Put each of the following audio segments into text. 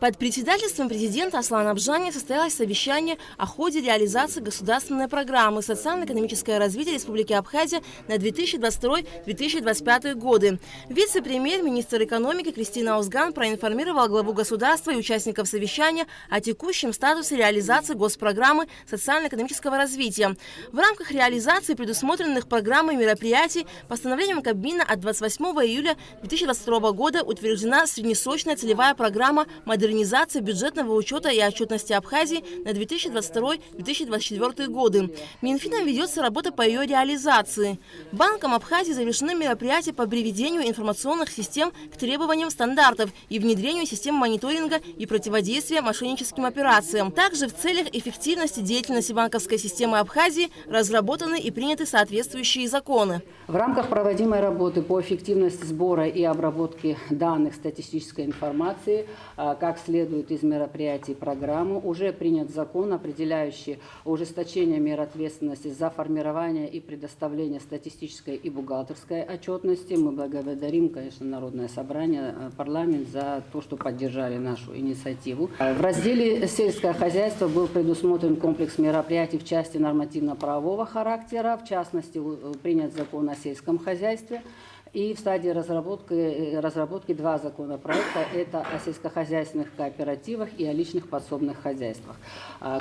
Под председательством президента Аслана Абжани состоялось совещание о ходе реализации государственной программы «Социально-экономическое развитие Республики Абхазия» на 2022-2025 годы. Вице-премьер-министр экономики Кристина Озган проинформировала главу государства и участников совещания о текущем статусе реализации госпрограммы социально-экономического развития. В рамках реализации предусмотренных программой мероприятий постановлением Кабмина от 28 июля 2022 года утверждена среднесрочная целевая программа модернизации бюджетного учета и отчетности Абхазии на 2022-2024 годы. Минфином ведется работа по ее реализации. Банком Абхазии завершены мероприятия по приведению информационных систем к требованиям стандартов и внедрению систем мониторинга и противодействия мошенническим операциям. Также в целях эффективности деятельности банковской системы Абхазии разработаны и приняты соответствующие законы. В рамках проводимой работы по эффективности сбора и обработки данных статистической информации, как следует из мероприятий программы, уже принят закон, определяющий ужесточение мер ответственности за формирование и предоставление статистической и бухгалтерской отчетности. Мы благодарим, конечно, Народное собрание, парламент за то, что поддержали нашу инициативу. В разделе «Сельское хозяйство» был предусмотрен комплекс мероприятий в части нормативно-правового характера, в частности, принят закон о сельском хозяйстве. И в стадии разработки два законопроекта – это о сельскохозяйственных кооперативах и о личных подсобных хозяйствах.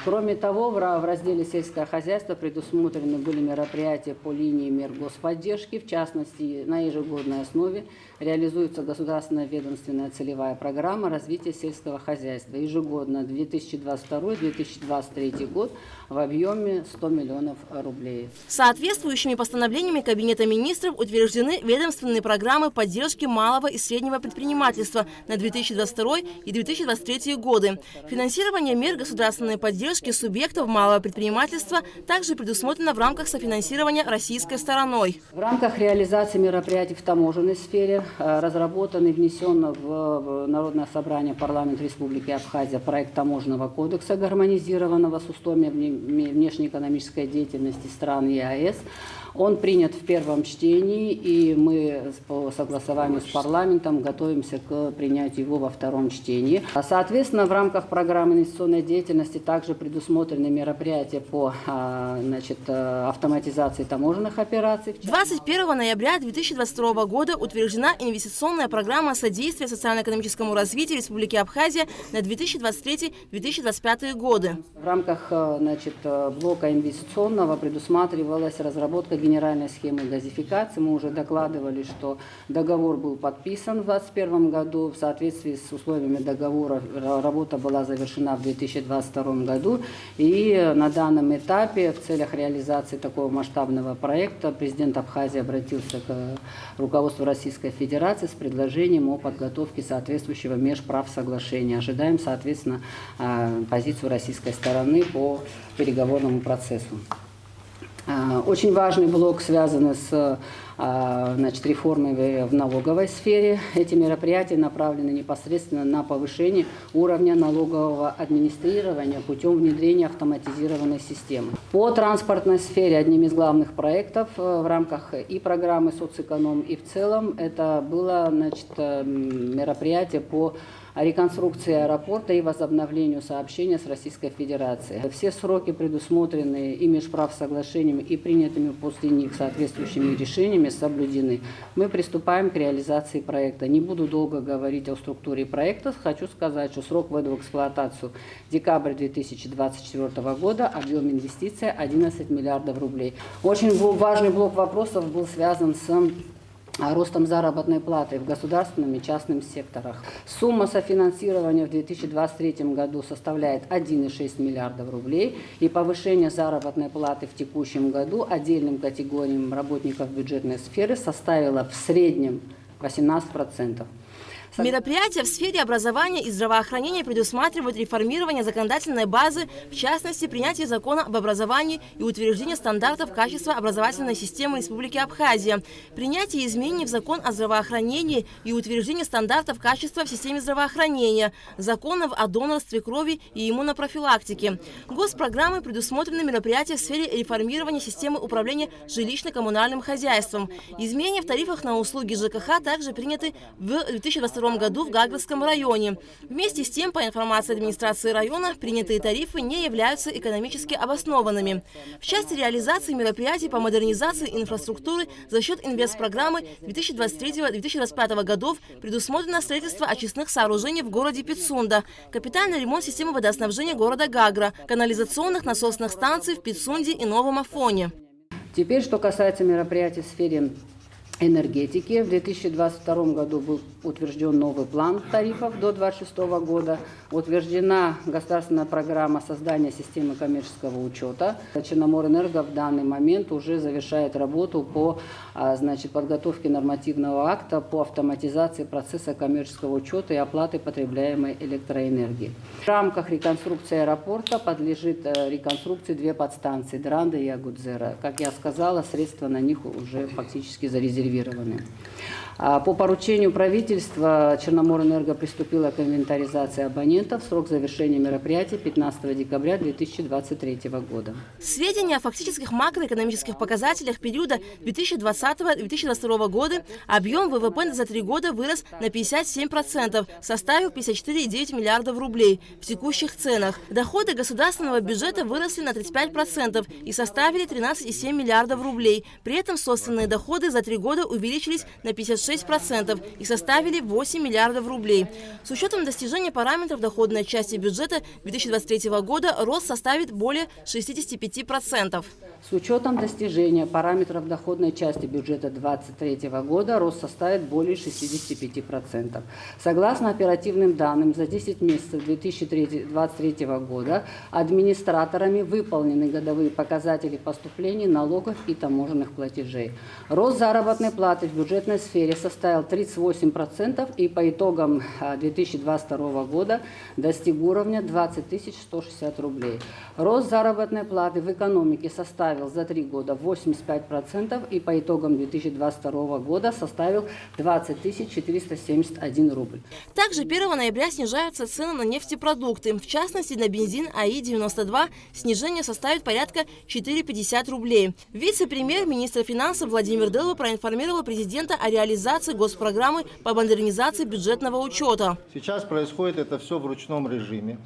Кроме того, в разделе «Сельское хозяйство» предусмотрены были мероприятия по линии мер господдержки. В частности, на ежегодной основе реализуется государственная ведомственная целевая программа развития сельского хозяйства ежегодно 2022-2023 год в объеме 100 миллионов рублей. Соответствующими постановлениями Кабинета министров утверждены ведомственные программы поддержки малого и среднего предпринимательства на 2022 и 2023 годы. Финансирование мер государственной поддержки субъектов малого предпринимательства также предусмотрено в рамках софинансирования российской стороной. В рамках реализации мероприятий в таможенной сфере разработан и внесен в Народное собрание парламента Республики Абхазия проект таможенного кодекса, гармонизированного с условиями внешнеэкономической деятельности стран ЕАЭС. Он принят в первом чтении, и мы по согласованию с парламентом готовимся к принятию его во втором чтении. Соответственно, в рамках программы инвестиционной деятельности также предусмотрены мероприятия по автоматизации таможенных операций. 21 ноября 2022 года утверждена инвестиционная программа содействия социально-экономическому развитию Республики Абхазия на 2023-2025 годы. В рамках блока инвестиционного предусматривалась разработка генеральной схемы газификации. Мы уже докладывали, что договор был подписан в 2021 году. В соответствии с условиями договора работа была завершена в 2022 году. И на данном этапе в целях реализации такого масштабного проекта президент Абхазии обратился к руководству Российской Федерации с предложением о подготовке соответствующего межправсоглашения. Ожидаем, соответственно, позицию российской стороны по переговорному процессу. Очень важный блок связан с реформой в налоговой сфере. Эти мероприятия направлены непосредственно на повышение уровня налогового администрирования путем внедрения автоматизированной системы. По транспортной сфере одним из главных проектов в рамках и программы «Соцэконом», и в целом это было мероприятие по реконструкции аэропорта и возобновлению сообщения с Российской Федерацией. Все сроки, предусмотренные и межправсоглашениями, и принятыми после них соответствующими решениями, соблюдены. Мы приступаем к реализации проекта. Не буду долго говорить о структуре проекта. Хочу сказать, что срок ввода в эксплуатацию декабрь 2024 года, объем инвестиций 11 миллиардов рублей. Очень важный блок вопросов был связан с ростом заработной платы в государственном и частном секторах. Сумма софинансирования в 2023 году составляет 1,6 миллиардов рублей, и повышение заработной платы в текущем году отдельным категориям работников бюджетной сферы составило в среднем 18%. Мероприятия в сфере образования и здравоохранения предусматривают реформирование законодательной базы, в частности, принятие закона об образовании и утверждение стандартов качества образовательной системы Республики Абхазия, принятие изменений в закон о здравоохранении и утверждение стандартов качества в системе здравоохранения, законов о донорстве крови и иммунопрофилактике. Госпрограммой предусмотрены мероприятия в сфере реформирования системы управления жилищно-коммунальным хозяйством. Изменения в тарифах на услуги ЖКХ также приняты в 2022 2022 году в Гагрском районе. Вместе с тем, по информации администрации района, принятые тарифы не являются экономически обоснованными. В части реализации мероприятий по модернизации инфраструктуры за счет инвестпрограммы 2023-2025 годов предусмотрено строительство очистных сооружений в городе Пицунда, капитальный ремонт системы водоснабжения города Гагра, канализационных насосных станций в Пицунде и Новом Афоне. Теперь, что касается мероприятий в сфере энергетики. В 2022 году был утвержден новый план тарифов до 2026 года. Утверждена государственная программа создания системы коммерческого учета. Черноморэнерго в данный момент уже завершает работу по подготовке нормативного акта по автоматизации процесса коммерческого учета и оплаты потребляемой электроэнергии. В рамках реконструкции аэропорта подлежит реконструкции две подстанции – Дранда и Агудзера. Как я сказала, средства на них уже фактически зарезервированы. По поручению правительства Черноморэнерго приступила к инвентаризации абонентов. Срок завершения мероприятий 15 декабря 2023 года. Сведения о фактических макроэкономических показателях периода 2020-2022 года объем ВВП за 3 года вырос на 57%, составил 54,9 миллиардов рублей в текущих ценах. Доходы государственного бюджета выросли на 35% и составили 13,7 миллиардов рублей. При этом собственные доходы за 3 года увеличились на 56% и составили 8 миллиардов рублей. С учетом достижения параметров доходной части бюджета 2023 года рост составит более 65%. С учетом достижения параметров доходной части бюджета 2023 года рост составит более 65%. Согласно оперативным данным, за 10 месяцев 2023 года администраторами выполнены годовые показатели поступлений налогов и таможенных платежей. Рост заработной платы в бюджетной сфере составил 38% и по итогам 2022 года достиг уровня 20 160 рублей. Рост заработной платы в экономике составил за 3 года 85% и по итогам 2022 года составил 20 471 рубль. Также 1 ноября снижаются цены на нефтепродукты. В частности, на бензин АИ-92 снижение составит порядка 4,50 рублей. Вице-премьер-министр финансов Владимир Дылва проинформировал президента о реализации госпрограммы по модернизации бюджетного учета. Сейчас происходит это все в ручном режиме.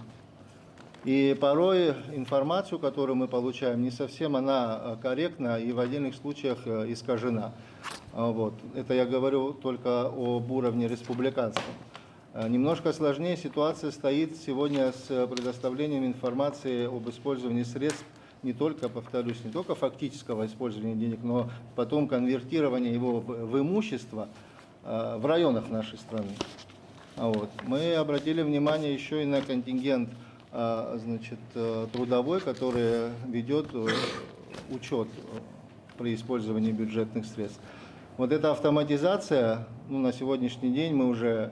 И порой информацию, которую мы получаем, не совсем она корректна и в отдельных случаях искажена. Вот. Это я говорю только об уровне республиканском. Немножко сложнее ситуация стоит сегодня с предоставлением информации об использовании средств не только, повторюсь, не только фактического использования денег, но потом конвертирования его в имущество в районах нашей страны. Вот. Мы обратили внимание еще и на контингент трудовой, который ведет учет при использовании бюджетных средств. Вот эта автоматизация, на сегодняшний день мы уже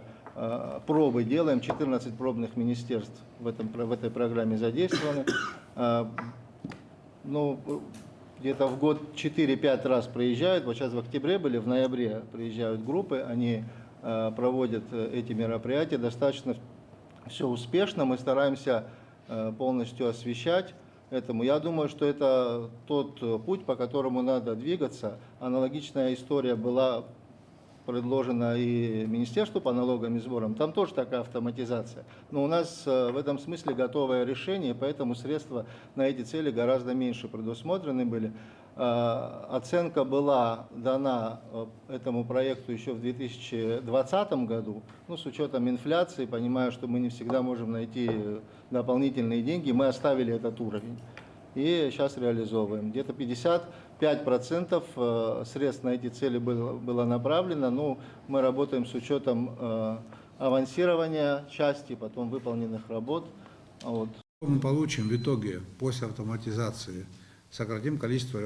пробы делаем, 14 пробных министерств в этой программе задействованы. Где-то в год 4-5 раз приезжают, вот сейчас в октябре были, в ноябре приезжают группы, они проводят эти мероприятия достаточно все успешно, мы стараемся полностью освещать этому. Я думаю, что это тот путь, по которому надо двигаться. Аналогичная история была предложена и Министерству по налогам и сборам. Там тоже такая автоматизация. Но у нас в этом смысле готовое решение, поэтому средства на эти цели гораздо меньше предусмотрены были. Оценка была дана этому проекту еще в 2020 году. С учетом инфляции, понимая, что мы не всегда можем найти дополнительные деньги, мы оставили этот уровень. И сейчас реализовываем. Где-то 55% средств на эти цели было направлено. Но мы работаем с учетом авансирования части, потом выполненных работ. Вот. Мы получим в итоге после автоматизации. Сократим количество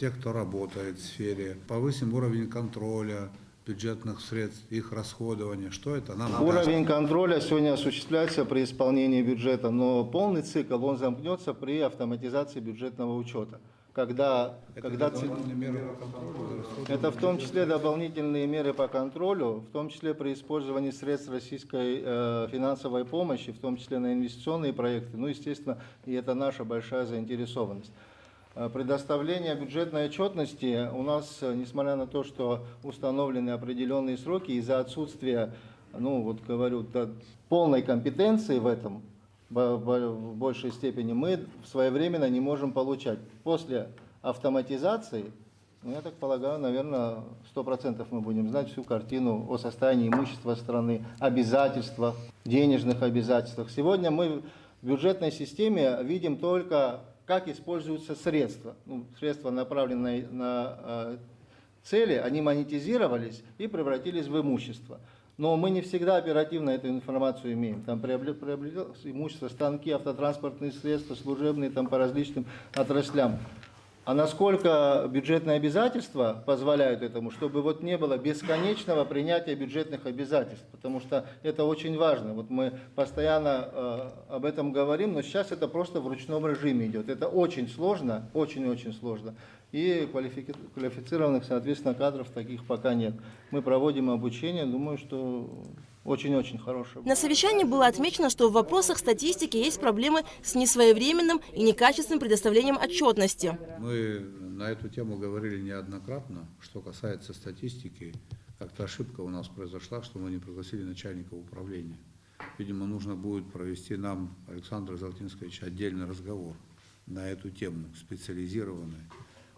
тех, кто работает в сфере, повысим уровень контроля бюджетных средств, их расходования. Что это нам даст? Уровень контроля сегодня осуществляется при исполнении бюджета, но полный цикл он замкнется при автоматизации бюджетного учета. Это в том числе дополнительные меры по контролю, в том числе при использовании средств российской финансовой помощи, в том числе на инвестиционные проекты. Естественно, и это наша большая заинтересованность. Предоставление бюджетной отчетности у нас, несмотря на то, что установлены определенные сроки, из-за отсутствия, ну вот говорю, полной компетенции в этом, в большей степени, мы своевременно не можем получать. После автоматизации, ну, я так полагаю, наверное, 100% мы будем знать всю картину о состоянии имущества страны, обязательствах, денежных обязательствах. Сегодня мы в бюджетной системе видим только, как используются средства. Ну, средства, направленные на цели, они монетизировались и превратились в имущество. Но мы не всегда оперативно эту информацию имеем. Там приобреталось имущество, станки, автотранспортные средства, служебные там, по различным отраслям. А насколько бюджетные обязательства позволяют этому, чтобы вот не было бесконечного принятия бюджетных обязательств, потому что это очень важно. Вот мы постоянно об этом говорим, но сейчас это просто в ручном режиме идет. Это очень сложно, очень-очень сложно. И квалифицированных, соответственно, кадров таких пока нет. Мы проводим обучение, думаю, что очень-очень хорошее. На совещании было отмечено, что в вопросах статистики есть проблемы с несвоевременным и некачественным предоставлением отчетности. Мы на эту тему говорили неоднократно. Что касается статистики, как-то ошибка у нас произошла, что мы не пригласили начальника управления. Видимо, нужно будет провести нам, Александр Золотинскович, отдельный разговор на эту тему, специализированный,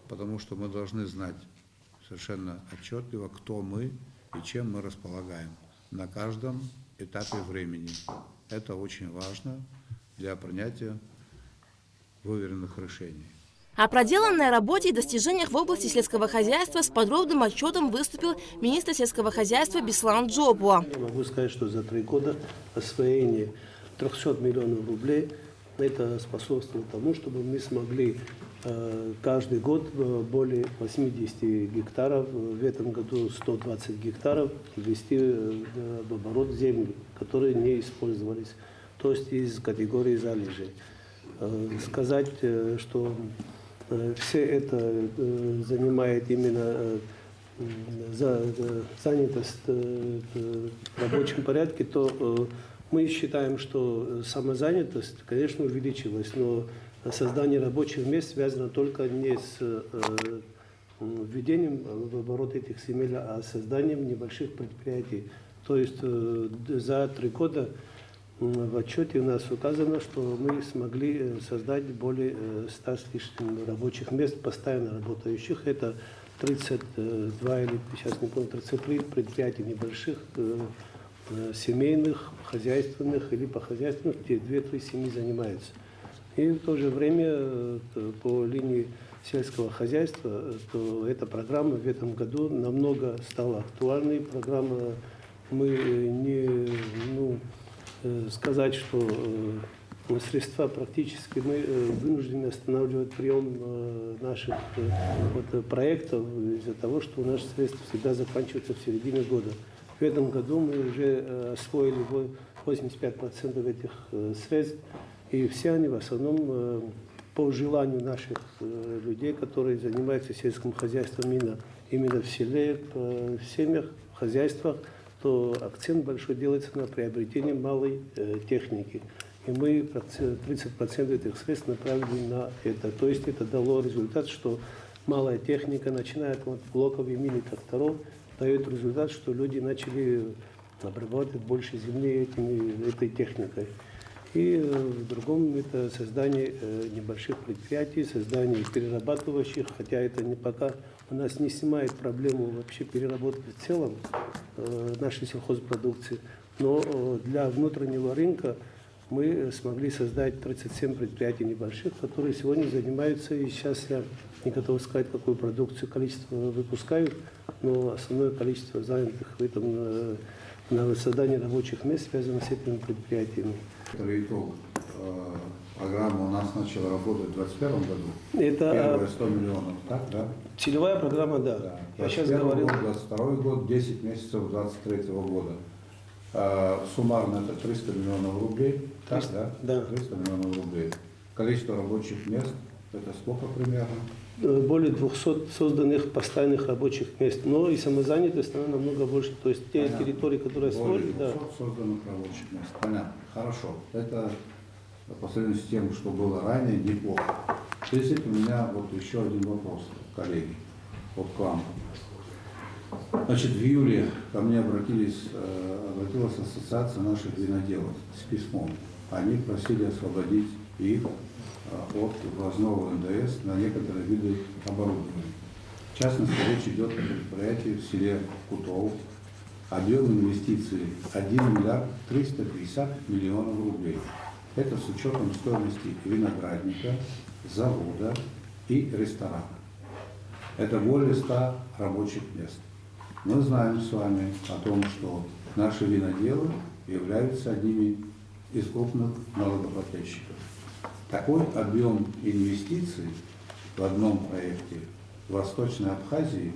потому что мы должны знать совершенно отчетливо, кто мы и чем мы располагаем на каждом этапе времени. Это очень важно для принятия выверенных решений. О проделанной работе и достижениях в области сельского хозяйства с подробным отчетом выступил министр сельского хозяйства Беслан Джобуа. Я могу сказать, что за 3 года освоение 300 миллионов рублей это способствовало тому, чтобы мы смогли каждый год более 80 гектаров, в этом году 120 гектаров ввести в оборот земли, которые не использовались, то есть из категории залежей. Сказать, что все это занимает именно занятость в рабочем порядке, то мы считаем, что самозанятость, конечно, увеличилась, но создание рабочих мест связано только не с введением в оборот этих земель, а созданием небольших предприятий. То есть за 3 года в отчете у нас указано, что мы смогли создать более 100 с лишним рабочих мест, постоянно работающих. Это 32 или, сейчас не помню, 33 предприятий небольших, семейных, хозяйственных или по хозяйственным, где 2-3 семьи занимаются. И в то же время по линии сельского хозяйства, то эта программа в этом году намного стала актуальной. Программа, мы не сказать, что средства практически мы вынуждены останавливать прием наших проектов из-за того, что у нас средства всегда заканчиваются в середине года. В этом году мы уже освоили 85% этих средств, и все они в основном по желанию наших людей, которые занимаются сельским хозяйством именно в селе, в семьях, в хозяйствах, то акцент большой делается на приобретение малой техники. И мы 30% этих средств направили на это. То есть это дало результат, что малая техника, начиная от блоков и мини-тракторов, дает результат, что люди начали обрабатывать больше земли этой техникой. И в другом это создание небольших предприятий, создание перерабатывающих, хотя это не пока у нас не снимает проблему вообще переработки в целом нашей сельхозпродукции, но для внутреннего рынка мы смогли создать 37 предприятий небольших, которые сегодня занимаются, и сейчас я не готов сказать, какую продукцию, количество выпускают, но основное количество занятых в этом на создании рабочих мест связано с этими предприятиями. Это итог. Программа у нас начала работать в 2021 году. Это первые 100 миллионов, так, да? Целевая программа, да. Я сейчас говорил. 22 год, 10 месяцев 23 года. Суммарно это 300 миллионов рублей, так, да? Да. 300 миллионов рублей. Количество рабочих мест, это сколько примерно? Более 200 созданных постоянных рабочих мест. Но и самозанятость она намного больше. То есть те территории, которые более 200 да. созданных рабочих мест. Понятно. Хорошо. Это по сравнению с тем, что было ранее, неплохо. В связи с этим у меня вот еще один вопрос, коллеги, вот к вам. Значит, в июле ко мне обратилась ассоциация наших виноделов с письмом. Они просили освободить их от ввозного НДС на некоторые виды оборудования. В частности, речь идет о предприятии в селе Кутов. Объем инвестиций 1 миллиард 350 миллионов рублей. Это с учетом стоимости виноградника, завода и ресторана. Это более 100 рабочих мест. Мы знаем с вами о том, что наши виноделы являются одними из крупных налогоплательщиков. Такой объем инвестиций в одном проекте в Восточной Абхазии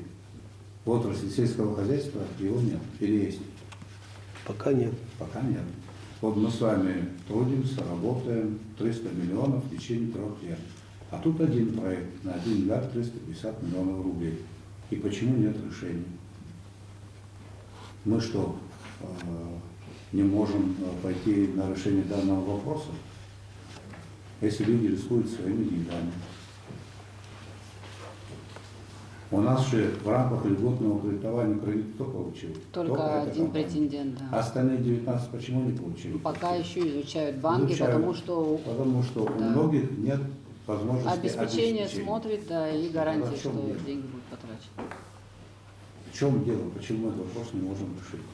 в отрасли сельского хозяйства его нет или есть? Пока нет. Пока нет. Вот мы с вами трудимся, работаем 300 миллионов в течение 3 лет. А тут один проект на 1 миллиард 350 миллионов рублей. И почему нет решения? Мы что, не можем пойти на решение данного вопроса? Если люди рискуют своими деньгами. У нас же в рамках льготного кредитования кредит кто получил? Только один компания. претендент, да. Остальные 19 почему не получили? Пока еще изучают банки, Изучают, потому что у да, многих нет возможности обеспечение смотрит, да, и гарантия, Да, в чем что дело? деньги будут потрачены. В чем дело? Почему этот вопрос не можем решить?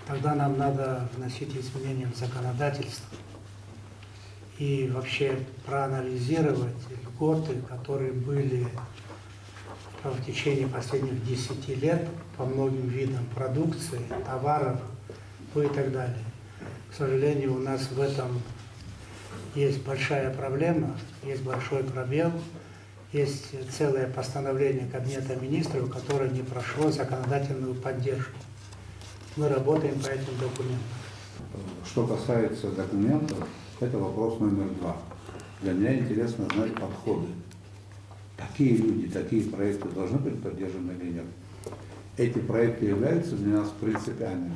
Тогда нам надо вносить изменения в законодательство и вообще проанализировать льготы, которые были в течение последних 10 лет по многим видам продукции, товаров, и так далее. К сожалению, у нас в этом есть большая проблема, есть большой пробел, есть целое постановление Кабинета министров, которое не прошло законодательную поддержку. Мы работаем по этим документам. Что касается документов, это вопрос номер 2. Для меня интересно знать подходы. Такие люди, такие проекты должны быть поддержаны или нет? Эти проекты являются для нас принципиальными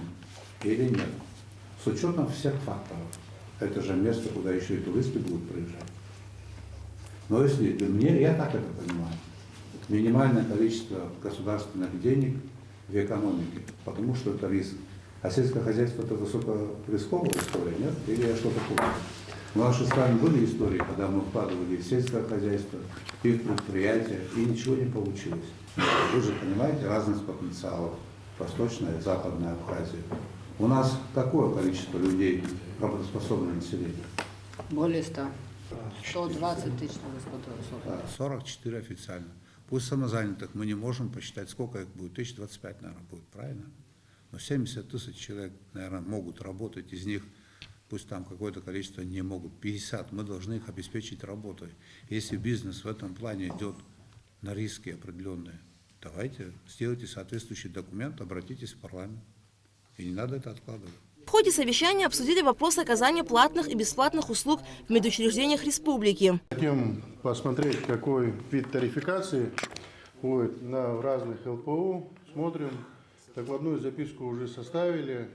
или нет? С учетом всех факторов. Это же место, куда еще и туристы будут приезжать. Но если я так это понимаю, минимальное количество государственных денег в экономике, потому что это риск. А сельское хозяйство это высокорисковая история, нет? Или я что-то помню? У нас же с вами были истории, когда мы вкладывали и в сельское хозяйство, и в предприятия, и ничего не получилось. Вы же понимаете разность потенциалов, Восточная и Западная Абхазия. У нас какое количество людей, работоспособное население? Более 100. 120 тысяч на 44 официально. Пусть самозанятых мы не можем посчитать, сколько их будет. 1025, наверное, будет, правильно? Но 70 тысяч человек, наверное, могут работать, из них пусть там какое-то количество не могут. 50, мы должны их обеспечить работой. Если бизнес в этом плане идет на риски определенные, давайте, сделайте соответствующий документ, обратитесь в парламент. И не надо это откладывать. В ходе совещания обсудили вопрос оказания платных и бесплатных услуг в медучреждениях республики. Хотим посмотреть, какой вид тарификации будет в разных ЛПУ. Смотрим, докладную записку уже составили,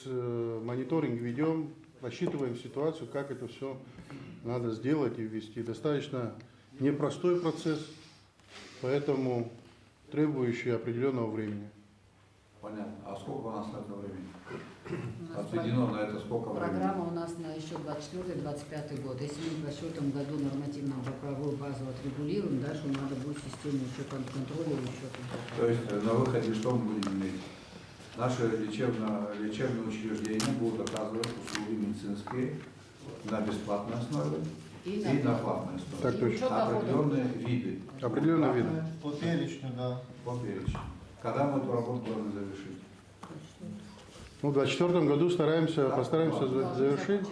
мониторинг ведем, рассчитываем ситуацию, как это все надо сделать и ввести. Достаточно непростой процесс, поэтому требующий определенного времени. Понятно. А сколько у нас на это времени? Отведено на это сколько времени? Программа у нас на еще 24-25 год. Если мы в этом году нормативно-правовую базу отрегулируем, дальше надо будет систему еще контроля и учета. То есть на выходе что мы будем иметь? Наши лечебные учреждения будут оказывать услуги медицинские на бесплатной основе и на платной основе. Так точно. Определенные виды. Определенные виды. По перечню, да. По перечню. Когда мы эту работу должны завершить? В 2024 году постараемся завершить.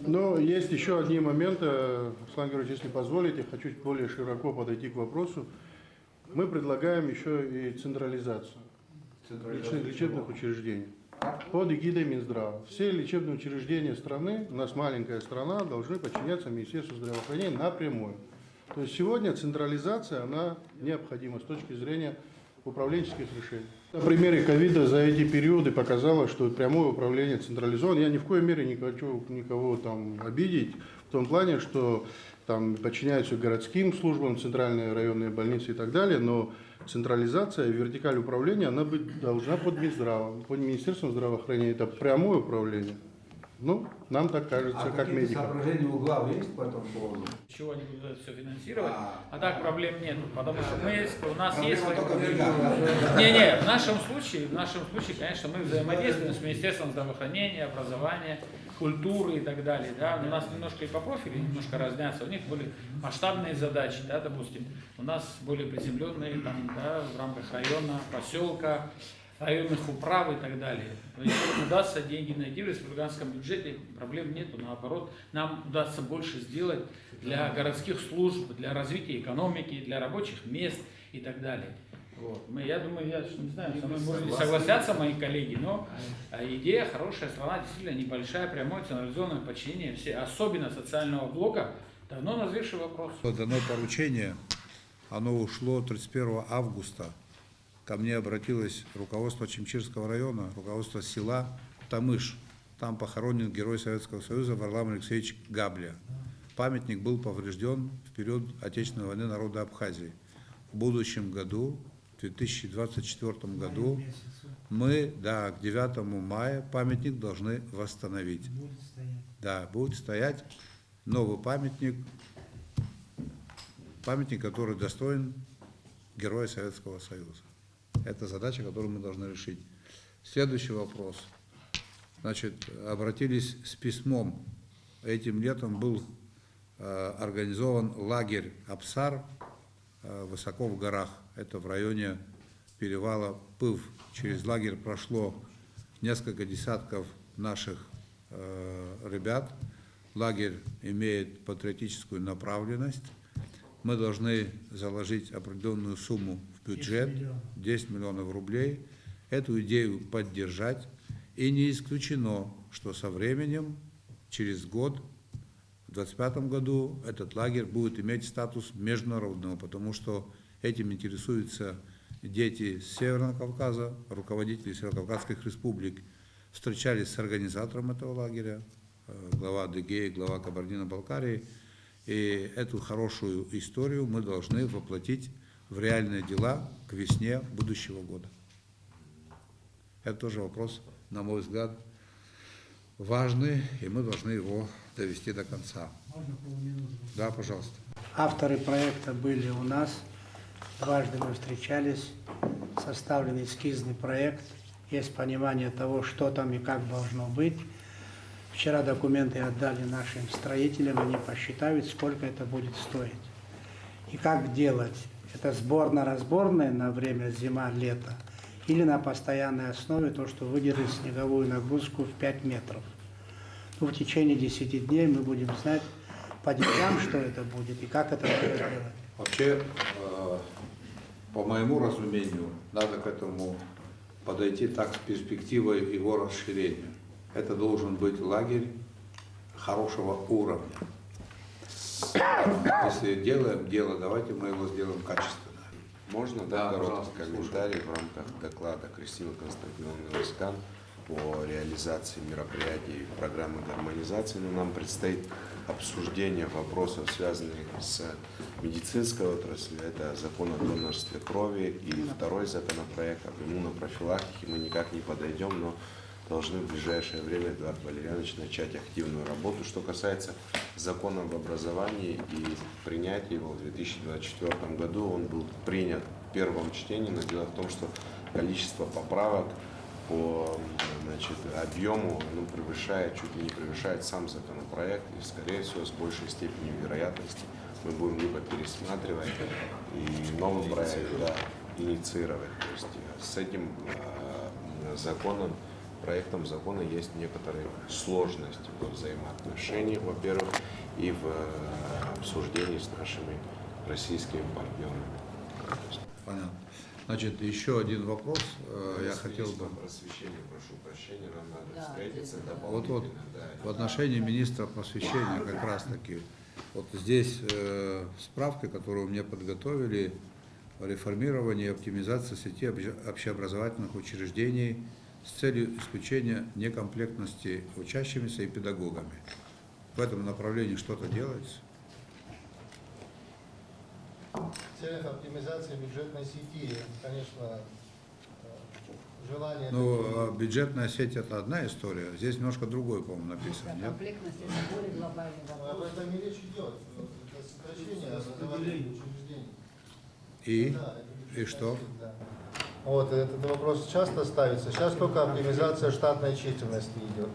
Но есть еще одни моменты, Руслан Георгиевич, если позволите, хочу более широко подойти к вопросу. Мы предлагаем еще и централизацию лечебных учреждений под эгидой Минздрава. Все лечебные учреждения страны, у нас маленькая страна, должны подчиняться Министерству здравоохранения напрямую. То есть сегодня централизация, она необходима с точки зрения управленческих решений. На примере ковида за эти периоды показало, что прямое управление централизовано. Я ни в коей мере не хочу никого там обидеть, в том плане, что там подчиняются городским службам, центральные районные больницы и так далее, но централизация, вертикаль управления, она быть должна под Минздравом, под Министерством здравоохранения. Это прямое управление. Ну, нам так кажется, как медикам. соображения у глав есть по этому поводу? Чего они будут это все финансировать, а так проблем нет, потому что у нас есть... Не, в нашем случае, конечно, мы взаимодействуем с Министерством здравоохранения, образования, культуры и так далее, да, но у нас немножко и по профилю немножко разнятся, у них более масштабные задачи, да, допустим, у нас более приземленные, там, да, в рамках района, поселка, районных управ и так далее. Если удастся деньги найти в республиканском бюджете, проблем нету, наоборот, нам удастся больше сделать для городских служб, для развития экономики, для рабочих мест и так далее. Вот. Я думаю, я не знаю, со мной может не согласятся мои коллеги, но идея хорошая, страна действительно небольшая, прямое централизованное подчинение, особенно социального блока, давно назревший вопрос. Дано поручение, оно ушло 31 августа. Ко мне обратилось руководство Чимчирского района, руководство села Тамыш. Там похоронен герой Советского Союза Варлам Алексеевич Габля. Памятник был поврежден в период Отечественной войны народа Абхазии. В будущем году, в 2024 году, мы, да, к 9 мая памятник должны восстановить. Будет стоять. Да, будет стоять новый памятник, который достоин героя Советского Союза. Это задача, которую мы должны решить. Следующий вопрос. Значит, обратились с письмом. Этим летом был организован лагерь Апсар высоко в горах. Это в районе перевала Пыв. Через лагерь прошло несколько десятков наших ребят. Лагерь имеет патриотическую направленность. Мы должны заложить определенную сумму в бюджет, 10 миллионов рублей, эту идею поддержать. И не исключено, что со временем, через год, в 2025 году, этот лагерь будет иметь статус международного, потому что этим интересуются дети с Северного Кавказа, руководители Северокавказских республик. Встречались с организатором этого лагеря, глава Адыгеи, глава Кабардино-Балкарии. И эту хорошую историю мы должны воплотить в реальные дела к весне будущего года. Это тоже вопрос, на мой взгляд, важный, и мы должны его довести до конца. Можно полминуты? Да, пожалуйста. Авторы проекта были у нас, дважды мы встречались, составлен эскизный проект, есть понимание того, что там и как должно быть. Вчера документы отдали нашим строителям, они посчитают, сколько это будет стоить. И как делать? Это сборно-разборное на время зима-лето или на постоянной основе то, что выдержит снеговую нагрузку в 5 метров. Ну, в течение 10 дней мы будем знать по деньгам, что это будет и как это будет делать. Вообще, по моему разумению, надо к этому подойти так с перспективой его расширения. Это должен быть лагерь хорошего уровня. Если делаем дело, давайте мы его сделаем качественно. Можно, Да, короткий пожалуйста, комментарий в рамках доклада Кристины Константиновны Васькан по реализации мероприятий программы гармонизации. Но нам предстоит обсуждение вопросов, связанных с медицинской отраслью. Это закон о донорстве крови и второй законопроект об иммунопрофилактике. Мы никак не подойдем, но должны в ближайшее время, Эдуард Валерьянович, начать активную работу. Что касается закона об образовании и принятия его в 2024 году, он был принят в первом чтении, но дело в том, что количество поправок по объему превышает, чуть ли не превышает сам законопроект, и, скорее всего, с большей степенью вероятности мы будем либо пересматривать и новый проект инициировать. То есть с этим проектом закона есть некоторые сложности во взаимоотношениях, во-первых, и в обсуждении с нашими российскими партнерами. Понятно. Значит, еще один вопрос. Я хотел бы... Просвещение, прошу прощения, нам надо встретиться дополнительно. Вот в отношении министра просвещения как раз таки. Вот здесь справка, которую мне подготовили, реформирования и оптимизации сети общеобразовательных учреждений с целью исключения некомплектности учащимися и педагогами. В этом направлении что-то делается? В целях оптимизации бюджетной сети, конечно, желание... Ну, бюджетная сеть – это одна история, здесь немножко другое, по-моему, написано, нет? Комплектность – это более глобальный Но об вопрос. этом и речь идет. Это сокращение образовательных учреждений. И? Да, это И что? да. Вот, этот вопрос часто ставится. Сейчас только оптимизация штатной численности идет.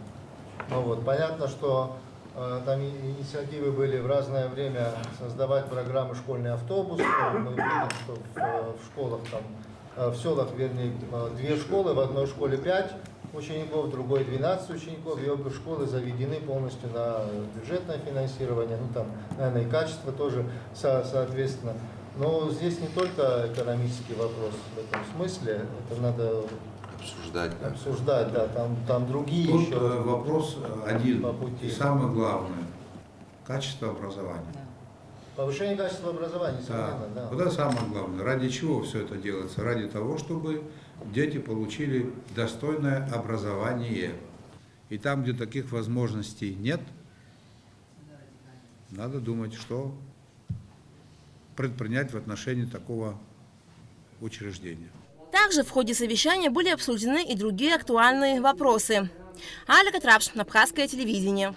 Ну вот, понятно, что там инициативы были в разное время создавать программы «Школьный автобус». Мы видим, что в школах, там, в селах, вернее, 2 школы, в одной школе 5 учеников, в другой 12 учеников, и обе школы заведены полностью на бюджетное финансирование, ну там, наверное, и качество тоже соответственно. Но здесь не только экономический вопрос в этом смысле, это надо обсуждать, да, там другие Тут еще вопрос один, по пути. и самое главное – качество образования. Повышение качества образования, несомненно, да. Вот это самое главное. Ради чего все это делается? Ради того, чтобы дети получили достойное образование. И там, где таких возможностей нет, надо думать, что предпринять в отношении такого учреждения. Также в ходе совещания были обсуждены и другие актуальные вопросы. Аля Катрапш, Абхазское телевидение.